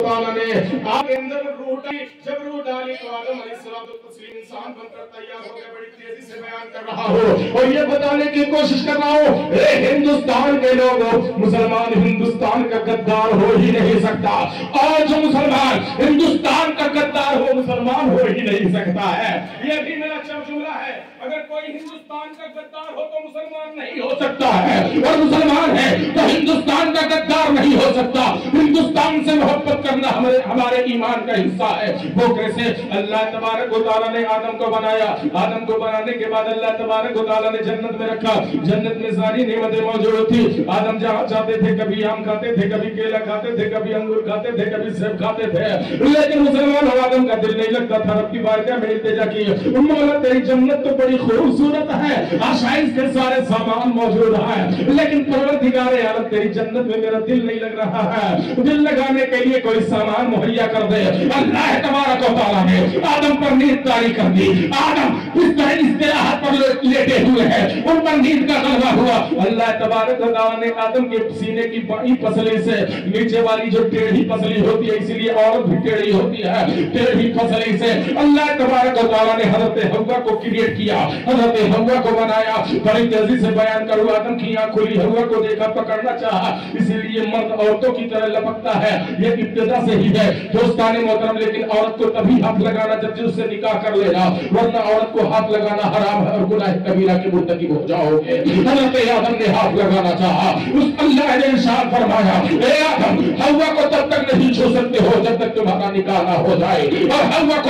نے آپ کے اندر روح ڈالی، جب روح ڈالی تو آدم علیہ السلام انسان بن کر تیار ہو گئے. بڑی تیزی سے بیان کر رہا ہوں اور یہ بتانے کی کوشش کر رہا ہوں اے ہندوستان کے لوگوں، مسلمان ہندوستان کا غدار ہو ہی نہیں سکتا، اور جو مسلمان ہندوستان کا غدار ہو مسلمان ہو ہی نہیں سکتا ہے. یہ بھی میرا جملہ ہے، اگر کوئی ہندوستان کا غدار ہو تو مسلمان نہیں ہو سکتا ہے، اور مسلمان ہے تو ہندوستان کا غدار نہیں ہو سکتا. ہندوستان سے محبت کرنا ہمارے ایمان کا حصہ ہے. وہ کیسے؟ اللہ تبارک و تعالیٰ نے آدم کو بنایا. آدم کو بنانے کے بعد اللہ تبارک و تعالیٰ نے جنت میں رکھا. جنت میں ساری نعمتیں موجود تھی. آدم جہاں چاہتے تھے کبھی آم کھاتے تھے، کبھی کیلا کھاتے تھے، کبھی انگور کھاتے تھے، کبھی سیب کھاتے تھے. لیکن مسلمان آدم کا دل نہیں لگتا تھا. رب کی بارگاہ میں التجا کی، مولا تیری جنت تو بڑی خوبصورت ہے، آشائش کے سارے سامان موجود ہیں، لیکن پروردگار عالم تیری جنت میں میرا دل نہیں لگ رہا ہے. دل لگانے کے لیے کوئی سامان مہیا کر دے. اللہ تبارک و تعالیٰ نے آدم پر نیند طاری کر دی. آدم اس طرح استراحت پر لیٹے ہوئے ہیں، ان پر نیند کا غلبہ ہوا. اللہ تبارک و تعالیٰ نے آدم کے سینے کی بڑی پسلی سے نیچے والی جو ٹیڑھی پسلی ہوتی ہے، اسی لیے عورت بھی ٹیڑھی ہوتی ہے، ٹیڑھی پسلی سے اللہ تبارک و تعالیٰ نے حضرت حوا کو کریٹ کیا، حضرت حوا کو بنایا. بڑی تیزی سے بیان کروں، آدم کی آنکھ کھلی، حوا کو دیکھا، پکڑنا چاہا. اسی لیے مرد عورتوں کی طرح لپکتا ہے، یہ ابتدا سے ہی ہے دوستان محترم. لیکن عورت کو تبھی ہاتھ لگانا جب اس سے نکاح کر لینا، ورنہ عورت کو ہاتھ لگانا حرام ہے اور گناہ کبیرہ کے مرتکب ہو جاؤ گے. حضرت آدم نے ہاتھ لگانا چاہا، اس اللہ نے ارشاد فرمایا اے آدم حوا کو تب تک نہیں چھو سکتے ہو جب تک تمہارا نکاح نہ ہو جائے، اور حوا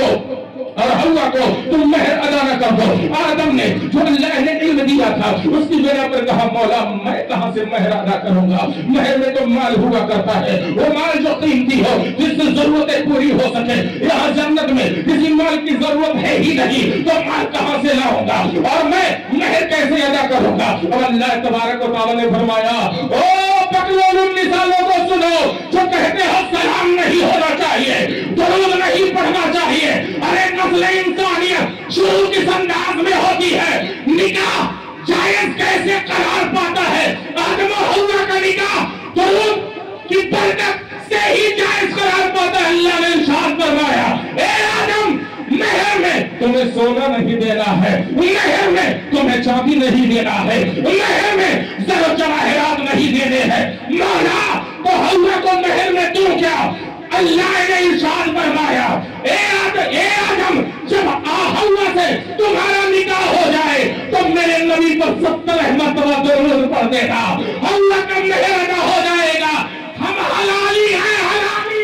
کو تم مہر ادا نہ کر دو. آدم نے جو اللہ نے علم دیا تھا اس کی بنا پر کہا مولا میں کہاں سے مہر ادا کروں گا؟ مہر میں تو مال ہوا کرتا ہے، وہ مال جو قیمتی ہو جس سے ضرورتیں پوری ہو سکے. یہاں جنت میں کسی مال کی ضرورت ہے ہی نہیں تو مال کہاں سے لاؤں گا اور میں مہر کیسے ادا کروں گا؟ اور اللہ تبارک و تعالیٰ نے فرمایا او بکلون النساء لوگوں سنو، جو کہتے ہیں سلام نہیں ہونا چاہیے، درود نہیں پڑھنا چاہیے. ارے نسل انسانیت شروع کس انداز میں ہوتی ہے؟ نکاح جائز کیسے قرار پاتا ہے؟ آدم و حوا کا نکاح درود کی برکت سے ہی جائز قرار پاتا ہے. اللہ نے ارشاد فرمایا اے آدم مہر میں تمہیں سونا نہیں دینا ہے، مہر میں تمہیں چاندی نہیں دینا ہے، مہر میں زر و جواہرات نہیں دینے ہیں. مولا تو حوا کو مہر میں دوں کیا؟ اللہ نے ارشاد فرمایا اے آدم جب حوا سے تمہارا نکاح ہو جائے تو میرے نبی پر 70 مرتبہ درود پڑھ دینا، حوا کا مہر ادا ہو جائے گا. ہم حلالی ہیں، حلالی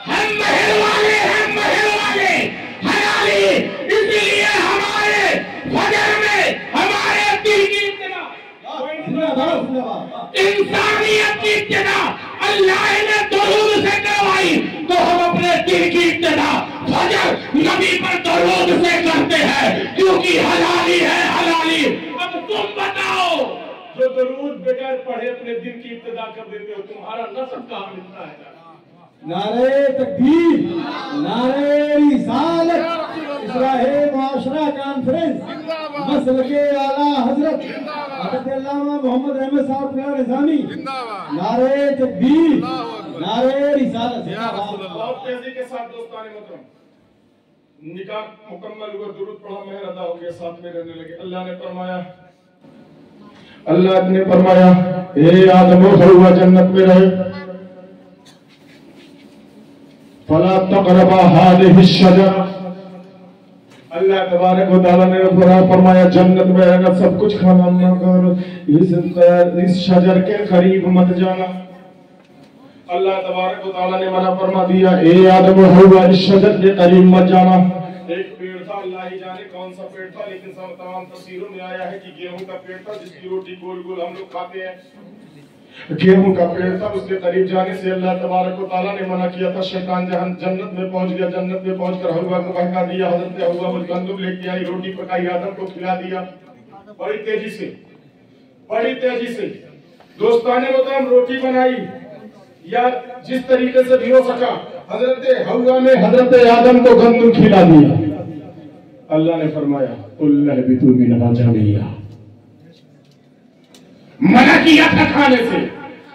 ہم مہر والے ہیں، مہر والے حلالی. اسی لیے ہمارے فجر میں ہمارے دل کی انسانیت کی ابتدا اللہ نے درود سے کروائی تو ہم اپنے دل کی ابتدا فجر نبی پر درود سے کرتے ہیں کیونکہ حلالی ہے، حلالی. اب تم بتاؤ جو درود بغیر پڑھے اپنے دل کی ابتدا کر دیتے ہو تمہارا نسب کہاں ملتا ہے؟ نعرہ تکبیر، نعرہ رسالت، اصلاح معاشرہ کانفرنس، مسلک اعلیٰ حضرت حضرت علامہ محمد احمد صاحب نظامی، نعرہ تکبیر، نعرہ رسالت. بہت تیزی کے ساتھ دوستان محترم نکاح مکمل ہوا، درود پڑھا، مہر ادا ہو گیا، ساتھ میں رہنے لگے. اللہ نے فرمایا اے آدم و حوا جنت میں رہے، فلا تقربا هذه الشجرة. اللہ تبارک و تعالیٰ نے فرمایا جنت میں رہنا، سب کچھ کھانا مگر اس شجر کے قریب مت جانا. اللہ تبارک و تعالیٰ نے منع فرما دیا اے آدم و حوا اس شجر کے قریب مت جانا. ایک پیڑ تھا، اللہ ہی جانے کون سا پیڑ تھا، لیکن تمام تفسیروں میں آیا ہے کہ گیہوں کا پیڑ تھا جس کی روٹی گول گول ہم لوگ کھاتے ہیں. گیہوں کا پیڑ تھا، اس کے قریب جانے سے اللہ تبارک و تعالیٰ نے منع کیا تھا. شیطان جنت میں پہنچ گیا، جنت میں پہنچ کر حوا کو بہکا دیا. حضرت حوا وہ گندم لے کے آئی، روٹی پکائی، آدم کو کھلا دیا. بڑی تیزی سے دوستانے محترم روٹی بنائی یا جس طریقے سے بھی ہو سکا حضرت حوا نے حضرت آدم کو گندم کھلا دیا. اللہ نے فرمایا قُلْ اهْبِطُوا مِنْهَا جَمِيعًا، منع کیا تھا کھانے سے.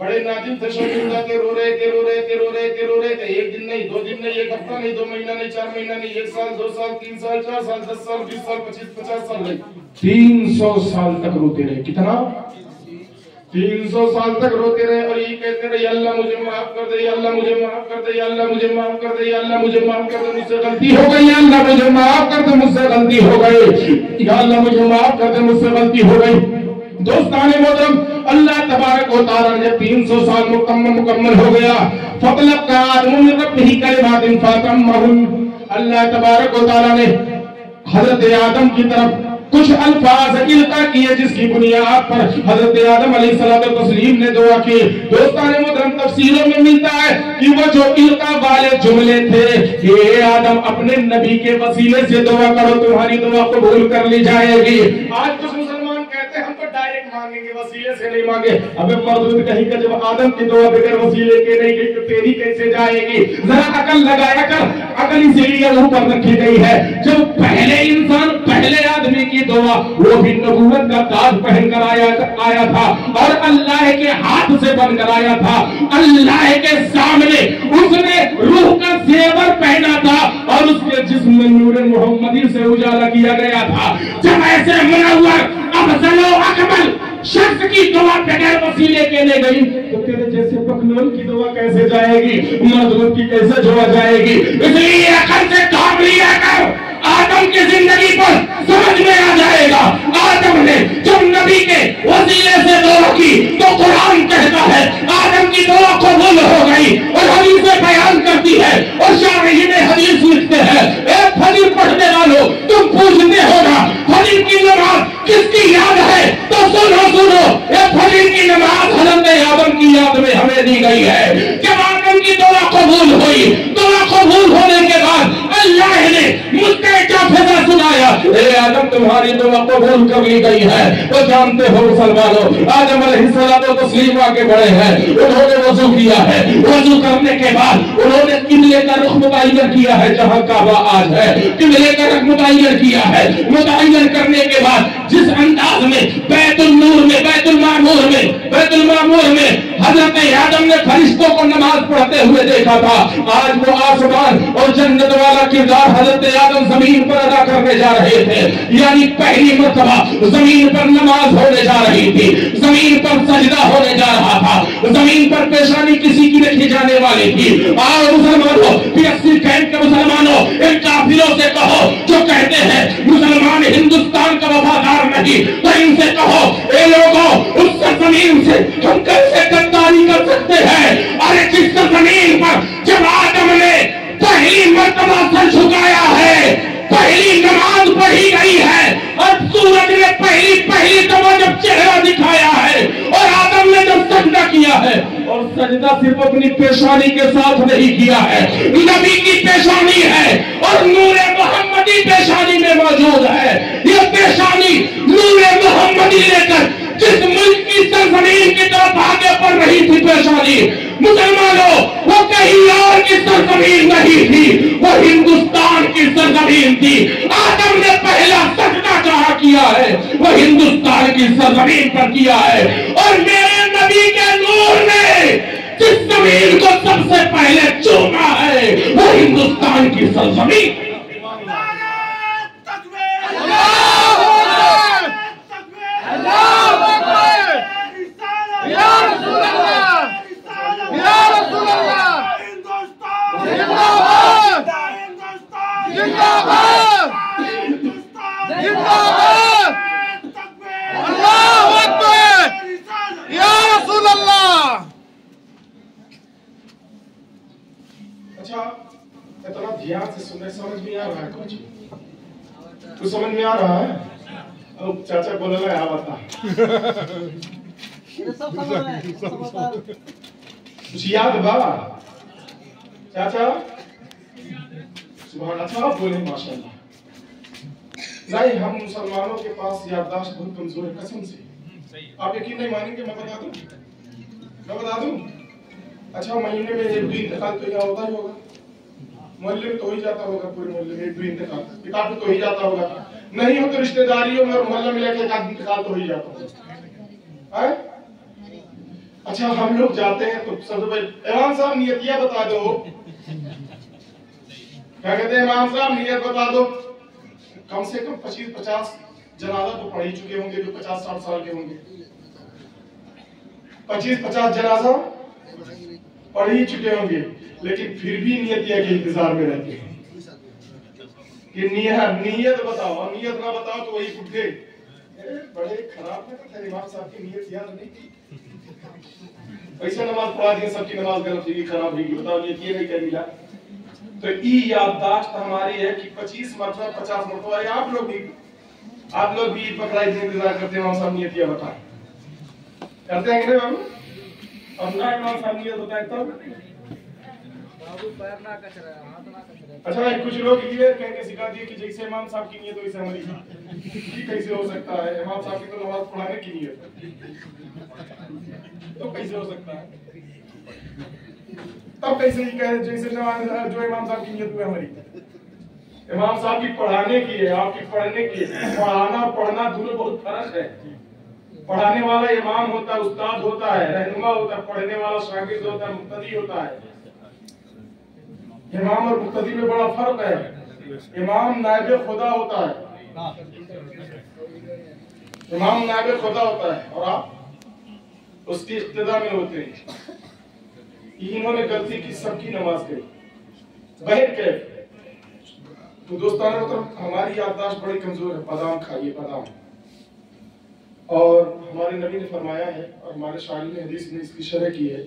بڑے ناظم تھے شوقندہ کے رو رہے تھے ایک دن نہیں 2 دن نہیں 1 ہفتہ نہیں 2 مہینہ نہیں 4 مہینہ نہیں 1 سال 2 سال 3 سال 4 سال 10 سال 20 سال 25 50 سال نہیں 300 سال تک روتے رہے. کتنا؟ 300 سال تک روتے رہے اور یہ کہتے رہے یا اللہ مجھے معاف کر دے یا اللہ مجھے معاف کر دے یا اللہ مجھے معاف کر دے یا اللہ مجھے معاف کر دے مجھ سے غلطی ہو گئی یا اللہ مجھے معاف کر دے مجھ سے غلطی ہو گئی یا اللہ مجھے معاف کر دے مجھ سے غلطی ہو گئی. دوستان محترم اللہ تبارک و تعالی نے 300 سال مکمل ہو گیا. فطلب کا آدم من ربہ کلمات فاتمہن. اللہ تبارک و تعالی نے حضرت آدم کی طرف کچھ الفاظ القا کیے جس کی بنیاد پر حضرت آدم علیہ الصلوۃ والتسلیم نے دعا کی. دوستان محترم تفسیروں میں ملتا ہے کہ وہ جو القا والے جملے تھے کہ اے آدم اپنے نبی کے وسیلے سے دعا کرو تمہاری دعا قبول کر لی جائے گی. آج کچھ مسلمان کہتے ہیں ہم تو ڈائریکٹ مانگیں گے وسیلے سے نہیں مانگے. ابے مردود کہیں کہ جب آدم کی دعا بغیر وسیلے کے نہیں گئی تو تیری کیسے جائے گی؟ ذرا عقل لگایا کر. عقل اسی لیے اوپر رکھی گئی ہے. جب پہلے انسان پہلے آدمی کی دعا وہ بھی نبوت کا تاج پہن کر آیا تھا اور اللہ کے ہاتھ سے بن کر آیا تھا. اللہ کے سامنے اس نے روح کا زیور پہنا تھا اور اس کے جسم میں نور محمدی سے اجالا کیا گیا تھا. جب ایسے منور افضل و اکمل شخص کی دعا بغیر وسیلے کے لے گئی تو تیرے جیسے پکلون کی دعا کیسے جائے گی؟ مردود کی کیسے دعا جائے گی؟ اس لیے عقل سے کام لیا کر. آدم کی زندگی پر سمجھ میں آ جائے گا. آدم نے جب نبی کے وسیلے سے دعا کی تو قرآن کہتا ہے آدم کی دعا قبول ہو گئی اور حدیث بیان کرتی ہے اور شارحین حدیث لکھتے ہیں اے فجر پڑھنے والوں تم پوچھتے ہوگا فجر کی نماز کس کی یاد ہے؟ تو سنو اے فجر کی نماز حضرت آدم کی یاد میں ہمیں دی گئی ہے. جب آدم کی دعا قبول ہوئی دعا قبول ہونے کے بعد اللہ نے مجھ سے کیا فیصلہ سنایا اے آدم تمہاری دعا قبول کر لی گئی ہے. تو جانتے ہو مسلمانوں آدم علیہ الصلوۃ والتسلیم آگے بڑھے ہیں. انہوں نے وضو کیا ہے. وضو کرنے کے بعد انہوں نے قبلے کا رخ متعین کیا ہے جہاں کعبہ آج ہے. قبلے کا رخ متعین کیا ہے. متعین کرنے کے بعد جس انداز میں بیت النور میں بیت المعمور میں حضرت آدم نے فرشتوں کو نماز پڑھتے ہوئے دیکھا تھا آج وہ آسمان اور جنت والا کردار حضرت آدم زمین پر ادا کرنے جا رہے تھے. یعنی پہلی مرتبہ زمین پر نماز ہونے جا رہی تھی. زمین پر سجدہ ہونے جا رہا تھا. زمین پر پیشانی کسی کی نہیں جانے والی تھی. اور مسلمانوں PSC کیمپ کے مسلمانوں ان کافروں سے کہو جو کہتے ہیں مسلمان ہندوستان کا وفادار نہیں تو ان سے کہو اے لوگوں اس زمین سے ہم کیسے غداری کر سکتے ہیں؟ ارے جس زمین پر جب آدم نے پہلی مرتبہ سر جھکایا ہے پہلی نماز پڑھی گئی ہے اور سورج نے پہلی دفعہ جب چہرہ دکھایا ہے اور آدم نے جب سجدہ کیا ہے اور سجدہ صرف اپنی پیشانی کے ساتھ نہیں کیا ہے نبی کی پیشانی ہے اور نور محمدی پیشانی میں موجود ہے. یہ پیشانی نور محمدی لے کر جس ملک کی سرزمین کی طرف آگے بڑھ رہی تھی پیشانی مسلمانوں وہ کہیں اور کی سرزمین نہیں تھی وہ ہندوستان کی سرزمین تھی. آدم نے پہلا سجدہ جہاں کیا ہے وہ ہندوستان کی سرزمین پر کیا ہے اور میرے نبی کے نور نے جس زمین کو سب سے پہلے چوما ہے وہ ہندوستان کی سرزمین. اچھا اتنا دھیان سے سننے سمجھ میں آ رہا ہے کچھ سمجھ میں آ رہا ہے؟ اب چاچا بولے لے آواتا کچھ یاد با چاچا سبحان اللہ بولے ماشاءاللہ. نہیں ہم مسلمانوں کے پاس یادداشت بہت کمزور ہے قسم سے. آپ یقین نہیں مانیں گے میں بتا دوں اچھا مہینے میں 1 انتقال تو یہاں ہوتا ہی ہوگا. محلے میں تو ہی جاتا ہوگا پورے محلے میں 1 انتقال کتاب میں تو ہی جاتا ہوگا. نہیں ہو تو رشتہ داریوں میں اور محلہ میں لے کے 1 انتقال تو ہی جاتا ہوگا. اچھا ہم لوگ جاتے ہیں تو سب سے پہلے امام صاحب نیتیاں بتا دو. کیا کہتے ہیں امام صاحب نیت بتا دو. کم سے کم 25-50 جنازہ تو پڑھ ہی چکے ہوں گے جو 50-60 سال کے ہوں گے. 25-50 جنازہ پڑھ ہی چکے ہوں گے، لیکن پھر بھی نیتیاں کے انتظار میں رہتے ہیں کہ نیت بتاؤ. اور نیت نہ بتاؤ تو وہی بڈھے بڑے خراب ہے. امام صاحب کی نیت یاد نہیں تھی، ایسے نماز پڑھا دی سب کی نماز غلط ہوئی خراب ہوئی. بتاؤ نیت یہ نہیں کر ملا. تو یادداشت ہماری ہے کہ 25 مرتبہ 50 مرتبہ. آپ لوگ بھی عید بقرعید کا انتظار کرتے ہیں. امام صاحب نیتیاں بتائیں کرتے ہیں کہ نہیں بابو؟ اور نہ امام صاحب نیت بتائیں تب. اچھا کچھ لوگ یہ کہہ کے سکھا دیے کہ جیسے امام صاحب کی نیت ویسے ہماری. کیسے ہو سکتا ہے؟ امام صاحب کی تو نماز پڑھانے کی نیت تو کیسے ہو سکتا ہے؟ تب کیسے ہی کہہ جیسے جو امام صاحب کی نیت ہوئی ہماری. امام صاحب کی پڑھانے کی ہے، آپ کی پڑھنے کی ہے. پڑھانا اور پڑھنا دونوں بہت فرق ہے. پڑھانے والا امام ہوتا ہے، استاد ہوتا ہے، رہنما ہوتا ہے. پڑھنے والا شاگرد ہوتا ہے، مقتدی ہوتا ہے. امام اور مقتدی میں بڑا فرق ہے. امام نائب خدا ہوتا ہے، امام نائب خدا ہوتا ہے اور آپ اس کی اقتداء میں ہوتے ہیں. انہوں نے غلطی کی، سب کی نماز گئی بہر کیف. تو دوستان ہماری یادداشت بڑی کمزور ہے. بادام کھائیے بادام. اور ہمارے نبی نے فرمایا ہے اور ہمارے شاعری نے حدیث نے اس کی شرح کی ہے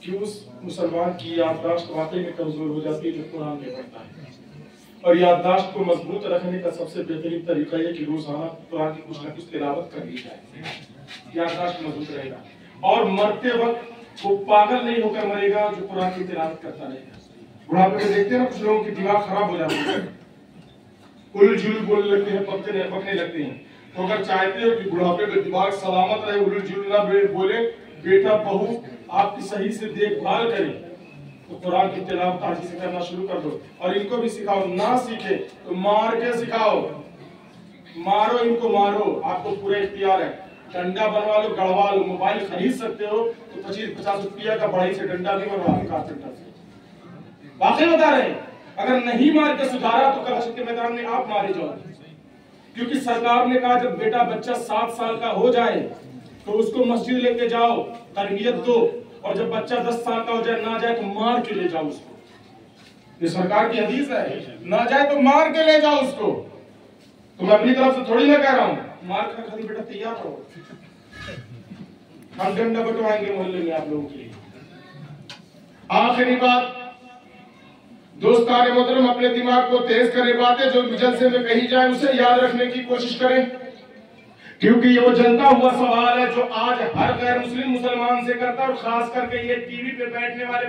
کہ اس مسلمان کی یادداشت واقعی میں کمزور ہو جاتی ہے جو قرآن نہیں پڑھتا ہے. اور یادداشت کو مضبوط رکھنے کا سب سے بہترین طریقہ یہ کہ روزانہ قرآن کی کچھ نہ کچھ تلاوت کر لی جائے. یادداشت مضبوط رہے گا. اور مرتے وقت وہ پاگل نہیں ہو کر مرے گا جو قرآن کی تلاوت کرتا رہے گا. بڑھاپے میں دیکھتے ہیں نا کچھ لوگوں کی دماغ خراب ہو جاتی ہے، الجھ جھل بولنے لگتے ہیں، پکنے لگتے ہیں. تو اگر چاہتے ہو کہ بڑھاپے میں دماغ سلامت رہے، الجھ جھل نہ بولے، بیٹا بہو آپ کی صحیح سے دیکھ بھال کرے، تو قرآن کی تلاوت آج سے کرنا شروع کر دو. اور ان کو بھی سکھاؤ. نہ سیکھے تو مار کے سکھاؤ. مارو ان کو، مارو. آپ کو پورے اختیار ہے. ڈنڈا بنوا لو، گڑوا لو. موبائل خرید سکتے ہو تو 25-50 روپیہ کا بڑائی سے ڈنڈا بھی بنوا لو کارپینٹر سے. واقعی بتا رہے ہیں. اگر نہیں مار کے سدھارا تو کل حشر کے میدان میں آپ مارے جاؤ. کیونکہ سرکار نے کہا جب بیٹا بچہ 7 سال کا ہو جائے تو اس کو مسجد لے کے جاؤ، تربیت دو. اور جب بچہ 10 سال کا ہو جائے نہ جائے تو مار کے لے جاؤ اس کو. یہ سرکار کی حدیث ہے. نہ جائے تو مار کے لے جاؤ اس کو. تو میں اپنی طرف سے تھوڑی نہ کہہ رہا ہوں. مار کر خالی بیٹا تیار رہو. ہم ڈنڈا بٹوائیں گے محلے میں آپ لوگوں کے لیے. آخری بات دوستان محترم، اپنے دماغ کو تیز کرے. باتیں جو جلسے میں کہی جائیں اسے یاد رکھنے کی کوشش کریں، کیونکہ یہ وہ جلتا ہوا سوال ہے جو آج ہر غیر مسلم مسلمان سے کرتا ہے. اور خاص کر کے یہ ٹی وی پہ بیٹھنے والے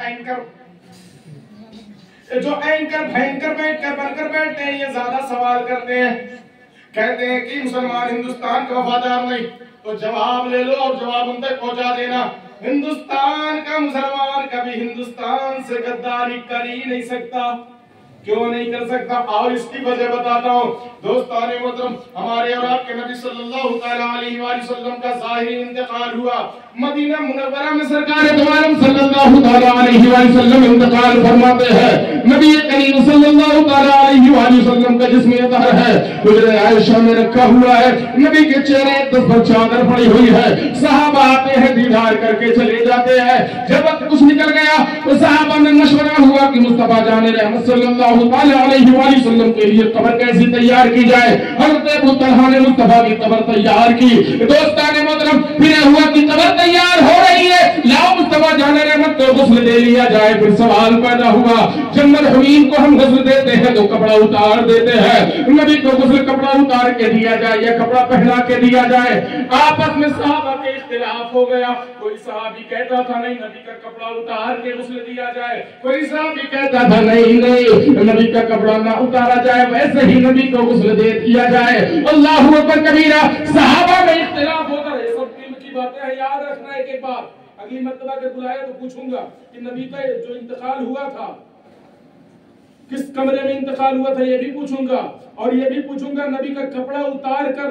اینکر جو اینکر بیٹھ کر بن کر بیٹھتے ہیں، یہ زیادہ سوال کرتے ہیں. کہتے ہیں کہ مسلمان ہندوستان کا وفادار نہیں. تو جواب لے لو اور جواب ان تک پہنچا دینا. ہندوستان کا مسلمان کبھی ہندوستان سے غداری کر ہی نہیں سکتا. کیوں نہیں کر سکتا؟ اور اس کی وجہ بتاتا ہوں. دوستان محترم، ہمارے اور آپ کے نبی صلی اللہ تعالی علیہ وآلہ وسلم کا ظاہری انتقال ہوا. مدینہ منورہ میں سرکار دو عالم صلی اللہ تعالی علیہ وآلہ وسلم انتقال فرماتے ہیں. نبی کریم صلی اللہ تعالی علیہ وآلہ وسلم کا جسم اطہر ہے حجرہ عائشہ میں رکھا ہوا ہے. نبی کے چہرے دس پر چادر پڑی ہوئی ہے. صحابہ آتے ہیں، دیدار کر کے چلے جاتے ہیں. جب وقت کچھ نکل گیا تو صحابہ میں مشورہ ہوا کہ مصطفیٰ جان رحمت صلی اللہ تعالی علیہ وآلہ وسلم کے لیے قبر کیسی تیار کی جائے. حضرت ابو طلحہ نے مصطفیٰ کی قبر تیار کی. دوستان محترم، پھر ہوا کہ قبر تیار ہو رہی ہے، لاؤ مصطفیٰ جان رحمت کو غسل دے لیا جائے. پھر سوال پیدا ہوا، جب مرحومین کو ہم غسل دیتے ہیں تو کپڑا اتار دیتے ہیں. نبی کو غسل کپڑا اتار کے دیا جائے یا کپڑا پہنا کے دیا جائے؟ آپس میں صحابہ کے اختلاف ہو گیا. کوئی صحابی کہتا تھا نہیں، نبی کا کپڑا اتار کے غسل دیا جائے. کوئی صحابی کہتا تھا نہیں، نبی کا کپڑا نہ اتارا جائے، ویسے ہی نبی کو غسل دے دیا جائے. اللہ اکبر کبیرہ. صحابہ میں اختلاف ہوتا ہے. یہ سب علم کی باتیں ہیں، یاد رکھنا. ایک بات اگلی مرتبہ کے بلایا تو پوچھوں گا کہ نبی کا جو انتقال ہوا تھا کس کمرے میں انتقال ہوا تھا، یہ بھی پوچھوں گا. اور یہ بھی پوچھوں گا نبی کا کپڑا اتار کر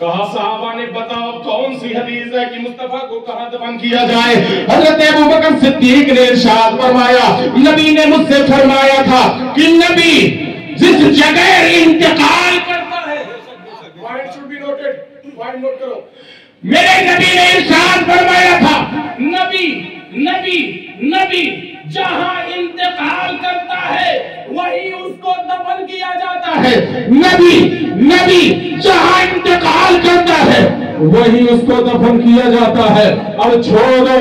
کہا صحابہ نے بتاؤ کون سی حدیث ہے کہ مصطفیٰ کو کہاں دفن کیا جائے؟ حضرت ابوبکر صدیق نے ارشاد فرمایا، نبی نے مجھ سے فرمایا تھا کہ نبی جس جگہ انتقال کرتا ہے، point should be noted, point note کرو، میرے نبی نے ارشاد فرمایا تھا نبی جہاں انتقال کرتا ہے وہی اس کو دفن کیا جاتا ہے، نبی جہاں انتقال کرتا ہے وہی اس کو دفن کیا جاتا ہے۔ اب چھوڑ دو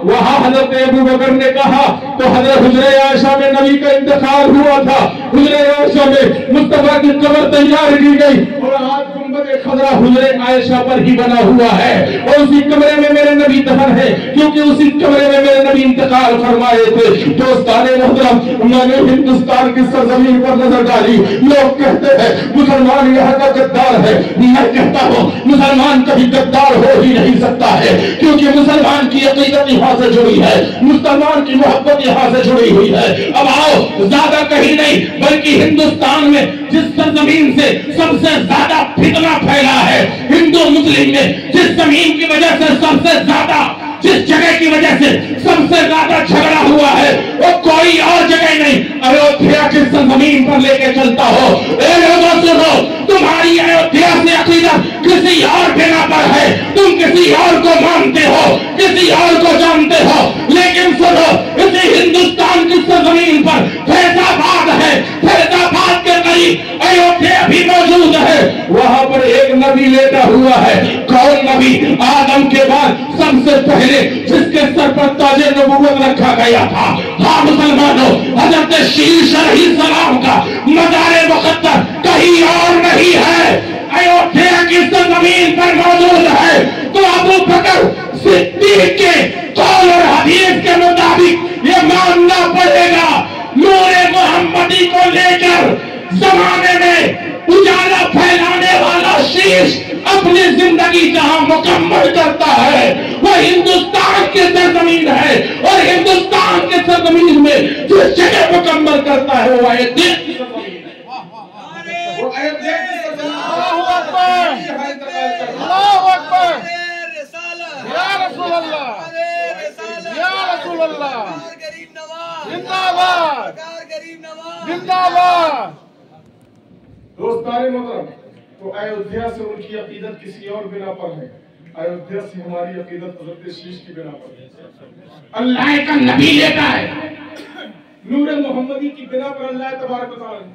وہاں حضرت ابوبکر نے کہا تو حضرت حجرہ عائشہ میں نبی کا انتقال ہوا تھا، حجرہ عائشہ میں مصطفیٰ کی قبر تیار کی گئی اور آج گنبد خضرا حجرہ عائشہ پر ہی بنا ہوا ہے اور اسی کمرے میں میرے نبی دفن ہے، کیونکہ اسی کمرے میں میرے نبی انتقال فرمائے تھے۔ دوستان محترم، میں نے ہندوستان کی سرزمین پر نظر ڈالی، لوگ کہتے ہیں مسلمان یہاں کا غدار ہے، میں کہتا ہوں مسلمان کبھی غدار ہو ہی نہیں سکتا ہے، کیونکہ مسلمان کی عقیدت یہاں سے جڑی ہے، مسلمان کی محبت یہاں سے جڑی ہوئی ہے۔ اب آؤ، زیادہ کہیں نہیں بلکہ ہندوستان میں جس سرزمین سے سب سے زیادہ فتنہ پھیلا ہے، ہندو مسلم میں جس زمین کی وجہ سے سب سے زیادہ، جس جگہ کی وجہ سے سب سے زیادہ جھگڑا ہوا ہے، وہ کوئی اور جگہ نہیں، ایودھیا کی سرزمین پر لے کے چلتا ہو۔ اے لوگوں سنو، تمہاری ایودھیا سے عقیدت کسی اور بنا پر ہے، تم کسی اور کو مانتے ہو، کسی اور کو جانتے ہو، لیکن سنو، اسی ہندوستان کی سرزمین پر فیض آباد ہے، فیض آباد کے قریب ایودھیا بھی موجود ہے، وہاں پر ایک نبی لیٹا ہوا ہے۔ کون نبی؟ آدم کے بعد سب سے پہلے جس کے سر پر تاج نبوت رکھا گیا تھا۔ ہاں مسلمانوں، حضرت شیش علیہ السلام کا مزار مقدس کہیں اور نہیں ہے، ایودھیا کی سرزمین پر موجود ہے۔ تو ابو بکر صدیق کے قول اور حدیث کے مطابق یہ ماننا پڑے گا، نور محمدی کو لے کر زمانے میں اجالا پھیلانے والا شیش اپنی زندگی جہاں مکمل کرتا ہے وہ ہندوستان کی سرزمین ہے، اور ہندوستان کی سرزمین میں جس جگہ مکمل کرتا ہے وہ ایودھیا کی سرزمین ہے، وہ ایودھیا کی سرزمین ہے۔ اللہ اکبر، یا رسول اللہ، یا رسول اللہ، زندہ باد، زندہ باد۔ دوستان محترم، تو ایودھیا سے ان کی عقیدت کسی اور بنا پر ہے، ایودھیا سے ہماری عقیدت حضرت شیش کی بنا پر ہے۔ اللہ کا نبی لیتا ہے، نور محمدی کی بنا پر اللہ تبارک و تعالی،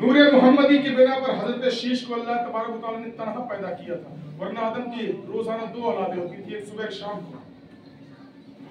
نور محمدی کی بنا پر حضرت شیش کو اللہ تبارک و تعالی نے تنہا پیدا کیا تھا، ورنہ آدم کی روزانہ 2 اولادیں ہوتی تھی، ایک صبح ایک شام کو۔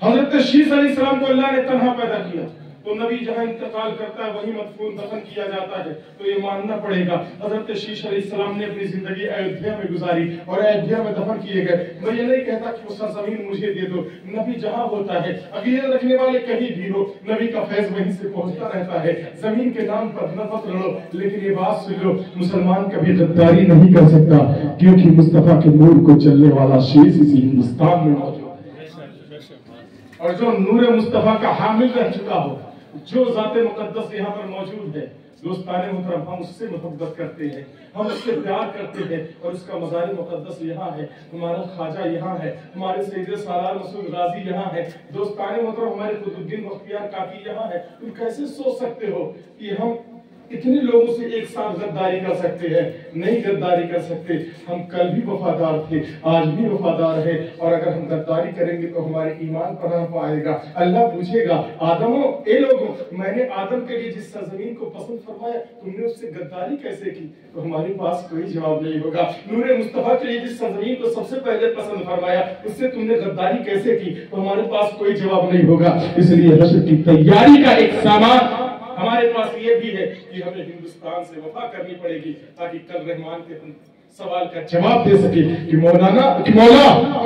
حضرت شیش علیہ السلام کو اللہ نے تنہا پیدا کیا، تو نبی جہاں انتقال کرتا ہے وہی مدفون دفن کیا جاتا ہے، تو یہ ماننا پڑے گا حضرت شیش علیہ السلام نے اپنی زندگی ایودھیا میں گزاری اور ایودھیا میں دفن کیے گئے۔ میں یہ نہیں کہتا کہ وہ سرزمین مجھے دے دو، نبی جہاں ہوتا ہے، عقیدت رکھنے والے کہیں بھی ہو، نبی کا فیض وہیں سے پہنچتا رہتا ہے۔ زمین کے نام پر نفرت لڑو، لیکن یہ بات سن لو، مسلمان کبھی غداری نہیں کر سکتا، کیونکہ مصطفیٰ کے نور کو چلنے والا شیش اسی ہندوستان میں موجود ہے، اور جو نور مصطفیٰ کا حامل رہ چکا ہو، جو ذات مقدس یہاں پر موجود ہے، دوستان محترم، ہم اس سے محبت کرتے ہیں، ہم اس سے پیار کرتے ہیں، اور اس کا مزار مقدس یہاں ہے، ہمارا خواجہ یہاں ہے، ہمارے سید سالار مسعود غازی یہاں ہے، دوستان محترم، ہمارے قطب الدین بختیار کاکی یہاں ہے۔ تم کیسے سوچ سکتے ہو کہ ہم اتنے لوگوں سے ایک ساتھ غداری کر سکتے ہیں؟ نہیں غداری کر سکتے۔ ہم کل بھی وفادار تھے، آج بھی وفادار ہیں، اور اگر ہم غداری کریں گے تو ہمارے ایمان پناہ پائے گا۔ اللہ پوچھے گا، آدموں، اے لوگوں، میں نے آدم کے لیے جس سرزمین کو پسند فرمایا، تم نے اس سے غداری کیسے کی؟ تو ہمارے پاس کوئی جواب نہیں ہوگا۔ نور مصطفیٰ کے لیے جس سرزمین کو سب سے پہلے پسند فرمایا، اس سے تم نے غداری کیسے کی؟ تو ہمارے پاس کوئی جواب نہیں ہوگا۔ اس لیے حشر کی تیاری کا ایک سامان ہمارے پاس یہ بھی ہے کہ ہمیں ہندوستان سے وفا کرنی پڑے گی، تاکہ کل رحمان کے سوال کا جواب دے سکے کہ مولا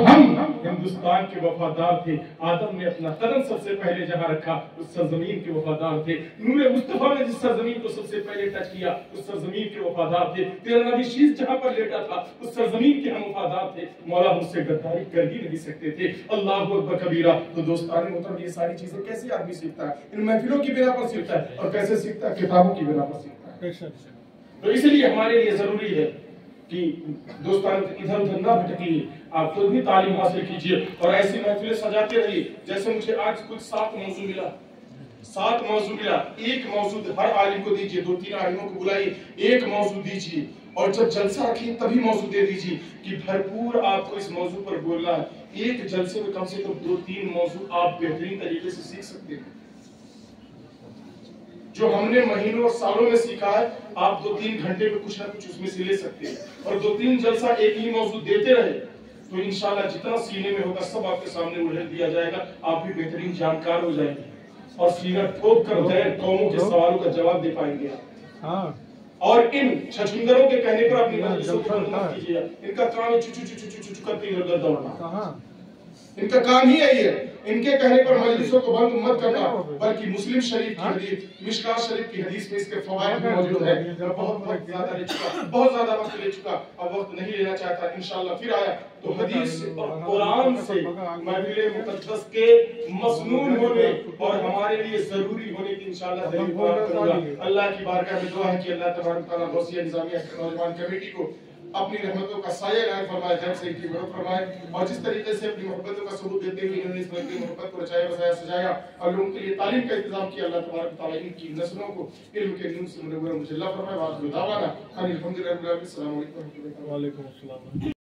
ہم ہندوستان کے وفادار تھے، آدم نے اپنا قدم سب سے پہلے جہاں رکھا اس سرزمین کے وفادار تھے، نور مصطفیٰ نے جس سرزمین کو سب سے پہلے ٹچ کیا اس سرزمین کے وفادار تھے، تیرا نبی شیش جہاں پر لیٹا تھا اس سرزمین کے ہم وفادار تھے، مولا ہم سے غداری کر ہی نہیں سکتے تھے۔ اللہ اکبر کبیرہ۔ تو دوستان محترم، یہ ساری چیزیں کیسے آدمی سیکھتا ہے؟ ان محفلوں کی بنا پر سیکھتا ہے، اور کیسے سیکھتا ہے؟ کتابوں کی بنا پر سیکھتا ہے۔ تو اس لیے ہمارے لیے ضروری ہے کہ دوستان ادھر ادھر نہ بھٹکیے، آپ خود بھی تعلیم حاصل کیجئے اور ایسی محفلیں سجاتے رہیے. جیسے مجھے آج کچھ 7 موضوع ملا، 7 موضوع ملا. ایک موضوع ہر عالم کو دیجئے، 2-3 عالموں کو بلائیے، ایک موضوع دیجئے اور جب جلسہ رکھیں تبھی موضوع دے دیجئے کہ بھرپور آپ کو اس موضوع پر بولنا ہے. ایک جلسے میں کم سے کم 2-3 موضوع آپ بہترین طریقے سے سیکھ سکتے ہیں. جو ہم نے مہینوں اور سالوں میں سیکھا ہے آپ 2-3 گھنٹے میں کچھ نہ کچھ اس میں سے لے سکتے ہیں. اور 2-3 جلسہ ایک ہی موضوع دیتے رہے تو انشاءاللہ جتنا سینے میں ہوگا سب آپ کے سامنے اڑھیل دیا جائے گا. آپ بھی بہترین جانکار ہو جائیں گے اور سینہ ٹھوک کر غیر قوموں کے سوالوں کا جواب دے پائیں گے. اور ان چھچھندروں کے کہنے پر اپنی مجلسوں کو بند مت کیجیے. ان کا کام ہے چو کرتے ادھر دوڑنا. ان کا کام ہی یہی ہے. ان کے کہنے پر مجلسوں کو بند مت کرنا، بلکہ مسلم شریف کی حدیث، مشکات شریف کی حدیث میں اس کے فوائد موجود ہے. بہت زیادہ وقت لے چکا، اب وقت نہیں لینا چاہتا. انشاءاللہ پھر آیا تو حدیث اور قرآن سے محفل مقدس کے مسنون ہونے اور ہمارے لیے ضروری ہونے کی انشاءاللہ دلیل بیان کروں گا. اللہ کی بارگاہ میں دعا ہے کہ اللہ تبارک تعالیٰ غوثیہ نظامیہ نوجوان کمیٹی کو اپنی رحمتوں کا سایہ عنایت فرمائے، جنگ سے ان کی مدد فرمائے. اور جس طریقے سے اپنی محبتوں کا ثبوت دیتے ہوئے انہوں نے اس ملک کی محبت کو رچایا بسایا سجایا اور لوگوں کے لیے تعلیم کا انتظام کیا، اللہ تبارک تعالیٰ ان کی نسلوں کو علم کے نور سے منور مجلہ فرمائے. وآخر دعوانا ان الحمد للہ رب العالمین. السلام علیکم و رحمۃ اللہ. وعلیکم السلام.